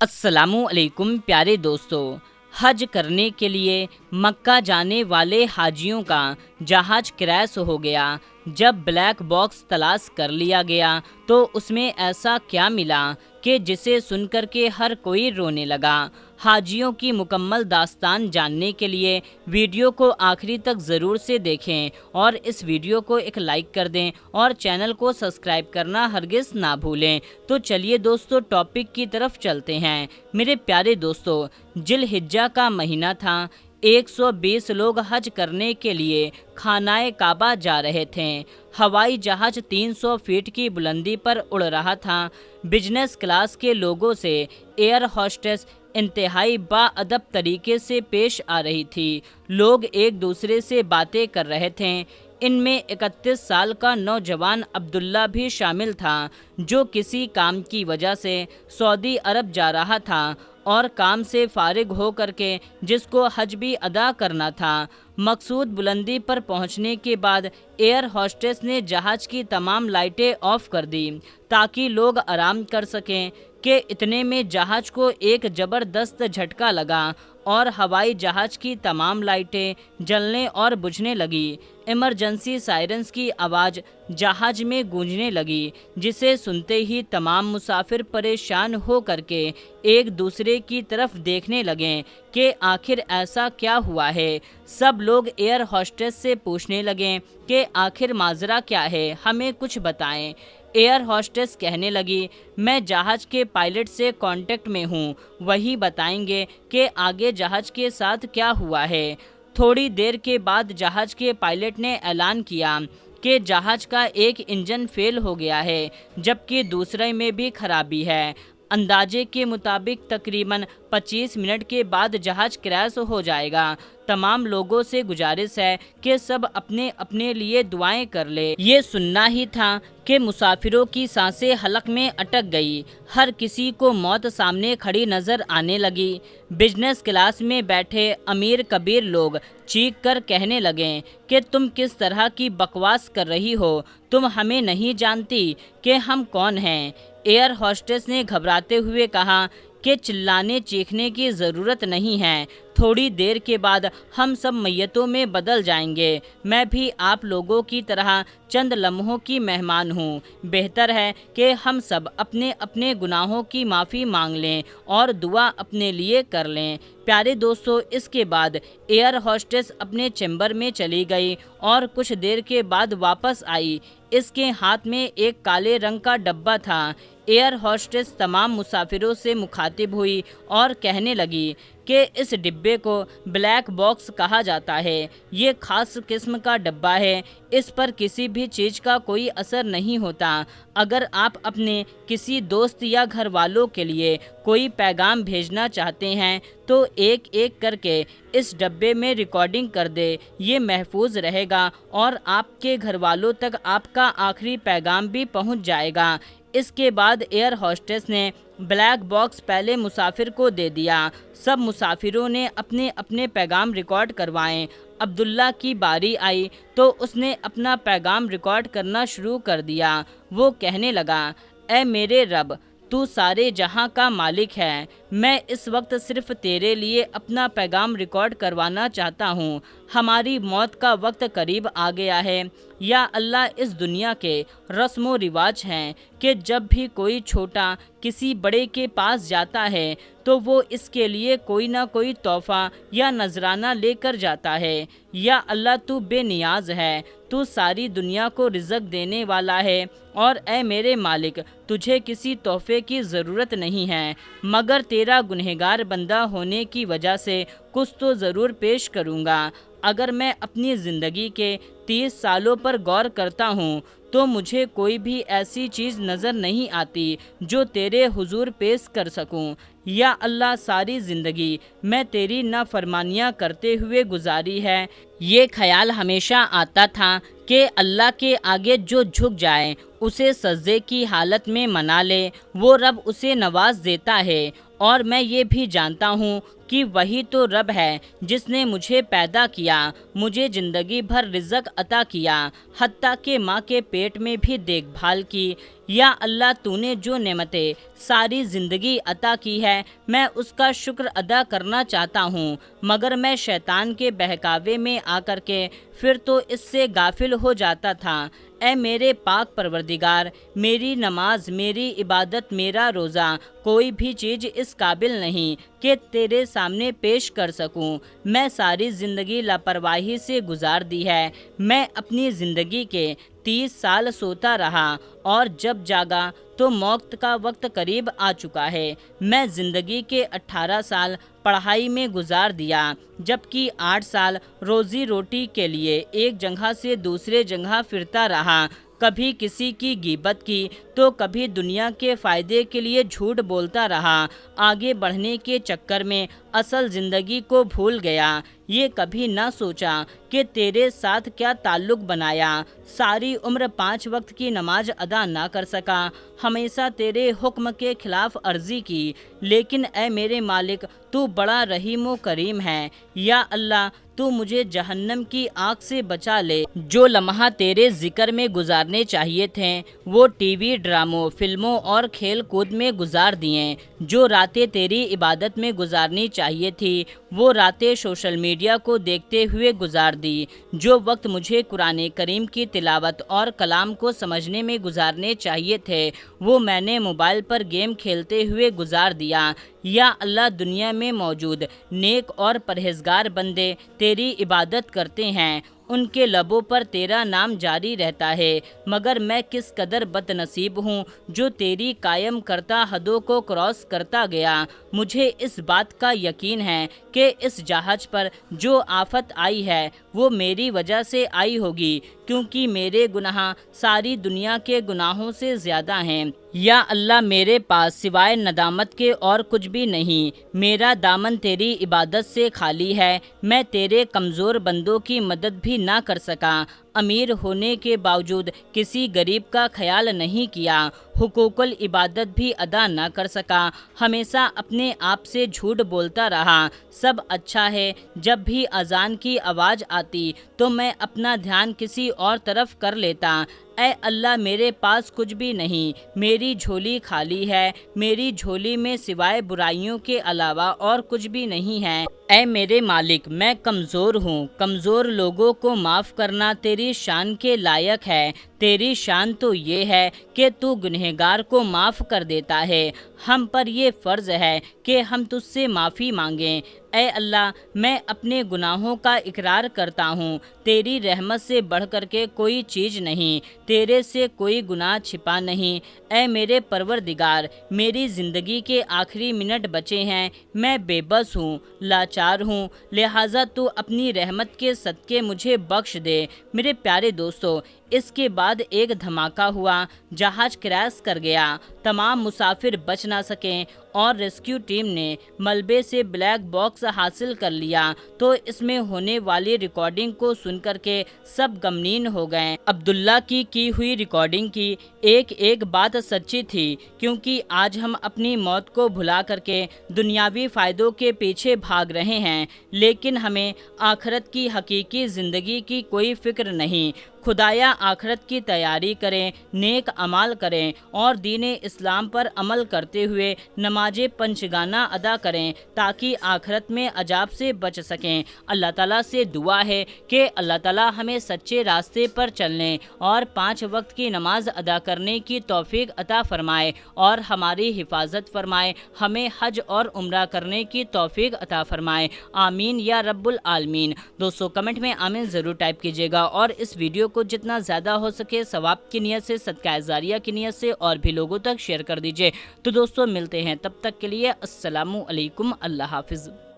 السلام علیکم پیارے دوستو، حج کرنے کے لیے مکہ جانے والے حاجیوں کا جہاز کریش ہو گیا۔ جب بلیک باکس تلاش کر لیا گیا تو اس میں ایسا کیا ملا کہ جسے سن کر کے ہر کوئی رونے لگا۔ حاجیوں کی مکمل داستان جاننے کے لیے ویڈیو کو آخری تک ضرور سے دیکھیں اور اس ویڈیو کو ایک لائک کر دیں اور چینل کو سبسکرائب کرنا ہرگز نہ بھولیں۔ تو چلیے دوستو، ٹاپک کی طرف چلتے ہیں۔ میرے پیارے دوستو، ذی الحجہ کا مہینہ تھا۔ 120 لوگ حج کرنے کے لیے خانہ کعبہ جا رہے تھے۔ ہوائی جہاز 300 فیٹ کی بلندی پر اڑ رہا تھا۔ بزنس کلاس کے لوگوں سے ایئر ہوسٹس انتہائی باادب طریقے سے پیش آ رہی تھی۔ لوگ ایک دوسرے سے باتیں کر رہے تھے۔ ان میں 31 سال کا نوجوان عبداللہ بھی شامل تھا، جو کسی کام کی وجہ سے سعودی عرب جا رہا تھا اور کام سے فارغ ہو کر کے جس کو حج بھی ادا کرنا تھا۔ مقصود بلندی پر پہنچنے کے بعد ایئر ہوسٹس نے جہاز کی تمام لائٹیں آف کر دی تاکہ لوگ آرام کر سکیں کہ اتنے میں جہاز کو ایک زبردست جھٹکا لگا اور ہوائی جہاز کی تمام لائٹیں جلنے اور بجھنے لگی۔ ایمرجنسی سائرنز کی آواز جہاز میں گونجنے لگی، جسے سنتے ہی تمام مسافر پریشان ہو کر کے ایک دوسرے کی طرف دیکھنے لگے کہ آخر ایسا کیا ہوا ہے۔ سب لوگ ایئر ہوسٹس سے پوچھنے لگے کہ آخر ماجرا کیا ہے، ہمیں کچھ بتائیں۔ ایئر ہوسٹس کہنے لگی، میں جہاز کے پائلٹ سے کانٹیکٹ میں ہوں، وہی بتائیں گے کہ آگے جہاز کے ساتھ کیا ہوا ہے۔ تھوڑی دیر کے بعد جہاز کے پائلٹ نے اعلان کیا کہ جہاز کا ایک انجن فیل ہو گیا ہے، جبکہ دوسرے میں بھی خرابی ہے۔ اندازے کے مطابق تقریباً 25 منٹ کے بعد جہاز کریش ہو جائے گا۔ تمام لوگوں سے گزارش ہے کہ سب اپنے اپنے لیے دعائیں کر لے۔ یہ سننا ہی تھا کہ مسافروں کی سانسیں حلق میں اٹک گئی۔ ہر کسی کو موت سامنے کھڑی نظر آنے لگی۔ بزنس کلاس میں بیٹھے امیر کبیر لوگ چیخ کر کہنے لگے کہ تم کس طرح کی بکواس کر رہی ہو، تم ہمیں نہیں جانتی کہ ہم کون ہیں۔ ایئر ہوسٹس نے گھبراتے ہوئے کہا کہ چلانے چیخنے کی ضرورت نہیں ہے، تھوڑی دیر کے بعد ہم سب میتوں میں بدل جائیں گے۔ میں بھی آپ لوگوں کی طرح چند لمحوں کی مہمان ہوں۔ بہتر ہے کہ ہم سب اپنے اپنے گناہوں کی معافی مانگ لیں اور دعا اپنے لیے کر لیں۔ پیارے دوستو، اس کے بعد ایئر ہوسٹس اپنے چیمبر میں چلی گئی اور کچھ دیر کے بعد واپس آئی۔ اس کے ہاتھ میں ایک کالے رنگ کا ڈبہ تھا۔ ایئر ہوسٹس تمام مسافروں سے مخاطب ہوئی اور کہنے لگی کہ اس ڈبے کو بلیک باکس کہا جاتا ہے۔ یہ خاص قسم کا ڈبہ ہے، اس پر کسی بھی چیز کا کوئی اثر نہیں ہوتا۔ اگر آپ اپنے کسی دوست یا گھر والوں کے لیے کوئی پیغام بھیجنا چاہتے ہیں تو ایک ایک کر کے اس ڈبے میں ریکارڈنگ کر دے، یہ محفوظ رہے گا اور آپ کے گھر والوں تک آپ کا آخری پیغام بھی پہنچ جائے گا۔ اس کے بعد ایئر ہوسٹس نے بلیک باکس پہلے مسافر کو دے دیا۔ سب مسافروں نے اپنے اپنے پیغام ریکارڈ کروائے۔ عبداللہ کی باری آئی تو اس نے اپنا پیغام ریکارڈ کرنا شروع کر دیا۔ وہ کہنے لگا، اے میرے رب، تو سارے جہاں کا مالک ہے، میں اس وقت صرف تیرے لیے اپنا پیغام ریکارڈ کروانا چاہتا ہوں۔ ہماری موت کا وقت قریب آ گیا ہے۔ یا اللہ، اس دنیا کے رسم و رواج ہیں کہ جب بھی کوئی چھوٹا کسی بڑے کے پاس جاتا ہے تو وہ اس کے لیے کوئی نہ کوئی تحفہ یا نذرانہ لے کر جاتا ہے۔ یا اللہ، تو بے نیاز ہے، تو ساری دنیا کو رزق دینے والا ہے، اور اے میرے مالک، تجھے کسی تحفے کی ضرورت نہیں ہے، مگر تیرا گنہگار بندہ ہونے کی وجہ سے کچھ تو ضرور پیش کروں گا۔ اگر میں اپنی زندگی کے 30 سالوں پر غور کرتا ہوں تو مجھے کوئی بھی ایسی چیز نظر نہیں آتی جو تیرے حضور پیش کر سکوں۔ یا اللہ، ساری زندگی میں تیری نافرمانیاں کرتے ہوئے گزاری ہے۔ یہ خیال ہمیشہ آتا تھا کہ اللہ کے آگے جو جھک جائے، اسے سجدے کی حالت میں منا لے، وہ رب اسے نواز دیتا ہے۔ اور میں یہ بھی جانتا ہوں کہ وہی تو رب ہے جس نے مجھے پیدا کیا، مجھے زندگی بھر رزق عطا کیا، حتیٰ کہ ماں کے پیٹ میں بھی دیکھ بھال کی۔ یا اللہ، تو نے جو نعمتیں ساری زندگی عطا کی ہے، میں اس کا شکر ادا کرنا چاہتا ہوں، مگر میں شیطان کے بہکاوے میں آ کر کے پھر تو اس سے غافل ہو جاتا تھا۔ اے میرے پاک پروردگار، میری نماز، میری عبادت، میرا روزہ، کوئی بھی چیز اس قابل نہیں کہ تیرے سامنے پیش کر سکوں۔ میں ساری زندگی لاپرواہی سے گزار دی ہے۔ میں اپنی زندگی کے 30 سال سوتا رہا اور جب جاگا تو موت کا وقت قریب آ چکا ہے۔ میں زندگی کے 18 سال پڑھائی میں گزار دیا، جبکہ 8 سال روزی روٹی کے لیے ایک جگہ سے دوسرے جگہ پھرتا رہا۔ کبھی کسی کی غیبت کی تو کبھی دنیا کے فائدے کے لیے جھوٹ بولتا رہا۔ آگے بڑھنے کے چکر میں اصل زندگی کو بھول گیا۔ یہ کبھی نہ سوچا کہ تیرے ساتھ کیا تعلق بنایا۔ ساری عمر 5 وقت کی نماز ادا نہ کر سکا، ہمیشہ تیرے حکم کے خلاف ورزی کی، لیکن اے میرے مالک، تو بڑا رحیم و کریم ہے۔ یا اللہ، تو مجھے جہنم کی آگ سے بچا لے۔ جو لمحہ تیرے ذکر میں گزارنے چاہیے تھے وہ ٹی وی ڈراموں، فلموں اور کھیل کود میں گزار دیے۔ جو راتیں تیری عبادت میں گزارنی چاہیے تھی وہ راتیں سوشل میڈیا کو دیکھتے ہوئے گزار دی۔ جو وقت مجھے قرآن کریم کی تلاوت اور کلام کو سمجھنے میں گزارنے چاہیے تھے وہ میں نے موبائل پر گیم کھیلتے ہوئے گزار دیا۔ یا اللہ، دنیا میں موجود نیک اور پرہیزگار بندے تیری عبادت کرتے ہیں، ان کے لبوں پر تیرا نام جاری رہتا ہے، مگر میں کس قدر بد نصیب ہوں جو تیری قائم کرتا حدوں کو کراس کرتا گیا۔ مجھے اس بات کا یقین ہے کہ اس جہاز پر جو آفت آئی ہے وہ میری وجہ سے آئی ہوگی، کیونکہ میرے گناہ ساری دنیا کے گناہوں سے زیادہ ہیں۔ یا اللہ، میرے پاس سوائے ندامت کے اور کچھ بھی نہیں۔ میرا دامن تیری عبادت سے خالی ہے۔ میں تیرے کمزور بندوں کی مدد بھی نہ کر سکا۔ امیر ہونے کے باوجود کسی غریب کا خیال نہیں کیا، حقوق العبادت بھی ادا نہ کر سکا، ہمیشہ اپنے آپ سے جھوٹ بولتا رہا۔ سب اچھا ہے، جب بھی اذان کی آواز آتی تو میں اپنا دھیان کسی اور طرف کر لیتا۔ اے اللہ، میرے پاس کچھ بھی نہیں، میری جھولی خالی ہے، میری جھولی میں سوائے برائیوں کے علاوہ اور کچھ بھی نہیں ہے۔ اے میرے مالک، میں کمزور ہوں، کمزور لوگوں کو معاف کرنا تیری شان کے لائق ہے۔ تیری شان تو یہ ہے کہ تو گنہگار کو معاف کر دیتا ہے۔ ہم پر یہ فرض ہے کہ ہم تجھ سے معافی مانگیں۔ اے اللہ، میں اپنے گناہوں کا اقرار کرتا ہوں، تیری رحمت سے بڑھ کر کے کوئی چیز نہیں، تیرے سے کوئی گناہ چھپا نہیں۔ اے میرے پروردگار، میری زندگی کے آخری منٹ بچے ہیں، میں بے بس ہوں، لاچار ہوں، لہٰذا تو اپنی رحمت کے صدقے مجھے بخش دے۔ میرے پیارے دوستو، اس کے بعد ایک دھماکہ ہوا، جہاز کریش کر گیا، تمام مسافر بچ نہ سکیں اور ریسکیو ٹیم نے ملبے سے بلیک باکس حاصل کر لیا تو اس میں ہونے والی ریکارڈنگ کو سن کر کے سب غمگین ہو گئے۔ عبداللہ کی ہوئی ریکارڈنگ کی ایک ایک بات سچی تھی، کیونکہ آج ہم اپنی موت کو بھلا کر کے دنیاوی فائدوں کے پیچھے بھاگ رہے ہیں، لیکن ہمیں آخرت کی حقیقی زندگی کی کوئی فکر نہیں۔ خدایا، آخرت کی تیاری کریں، نیک اعمال کریں اور دین اسلام پر عمل کرتے ہوئے نماز پنجگانہ ادا کریں تاکہ آخرت میں عذاب سے بچ سکیں۔ اللہ تعالیٰ سے دعا ہے کہ اللہ تعالیٰ ہمیں سچے راستے پر چلنے اور 5 وقت کی نماز ادا کرنے کی توفیق عطا فرمائے اور ہماری حفاظت فرمائے، ہمیں حج اور عمرہ کرنے کی توفیق عطا فرمائے، آمین یا رب العالمین۔ دوستو، کمنٹ میں آمین ضرور ٹائپ کیجیے گا اور اس ویڈیو کو جتنا زیادہ ہو سکے ثواب کی نیت سے، صدقہ جاریہ کی نیت سے اور بھی لوگوں تک شیئر کر دیجیے۔ تو دوستو، ملتے ہیں تب تک کے لیے، السلام علیکم، اللہ حافظ۔